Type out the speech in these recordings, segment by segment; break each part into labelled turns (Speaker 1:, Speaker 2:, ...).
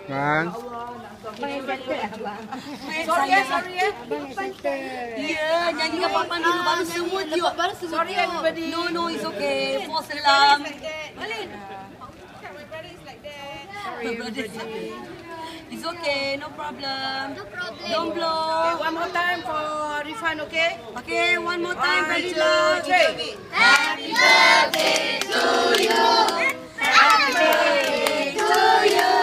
Speaker 1: Bang.
Speaker 2: Sorry ya.
Speaker 3: Ya, nyanyikan Papan dulu baru semua tiup.
Speaker 2: Sorry everybody.
Speaker 3: No, it's okay. False alarm. It's okay, no problem. Don't blow.
Speaker 2: One more time for refund, okay?
Speaker 3: Okay, one more time.
Speaker 2: 1, 2, 3.
Speaker 3: Happy birthday to you. Happy birthday to you.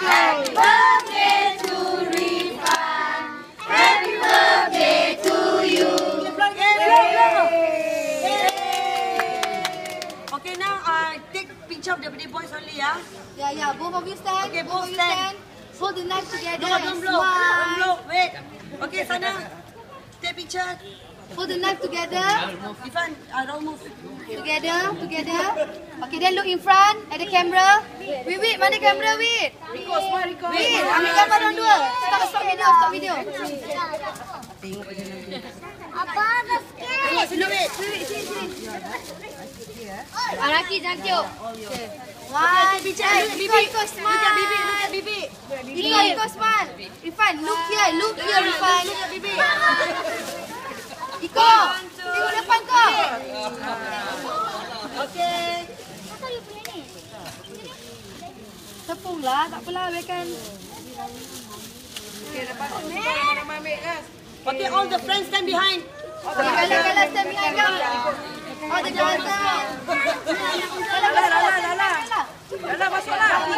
Speaker 3: Happy birthday to Rifan. Happy birthday to you. Okay, now take picture of the birthday boys only, yeah?
Speaker 4: Yeah, both of you stand.
Speaker 3: Okay,
Speaker 4: both of you stand. Hold the knife together.
Speaker 3: Don't blow. Wait. Okay, sana. Take picture.
Speaker 4: Hold the knife together.
Speaker 3: Ifan, don't move.
Speaker 4: Together. Okay, then look in front at the camera. Wait, mana kamera, wait.
Speaker 2: Rico, smile Rico.
Speaker 4: Wait, ambil gambar orang dua. Stop video. Apa dah sikit?
Speaker 3: Sini, wait.
Speaker 4: Sini. Araki, jangan tiup. Okay. One, Iko smile.
Speaker 3: Look at Bibi.
Speaker 4: Iko smile. Irfan, look here, Irfan.
Speaker 3: Look at Bibi.
Speaker 4: Iko, tengok depan kau.
Speaker 3: Okay.
Speaker 4: Tepunglah, tak apalah, biarkan.
Speaker 2: Okay, lepas tu orang ambil kan.
Speaker 3: Okay, all the friends stand behind.
Speaker 4: Okay, kalau stand behind kau. Oh, the jangan.
Speaker 2: Lala, masuklah.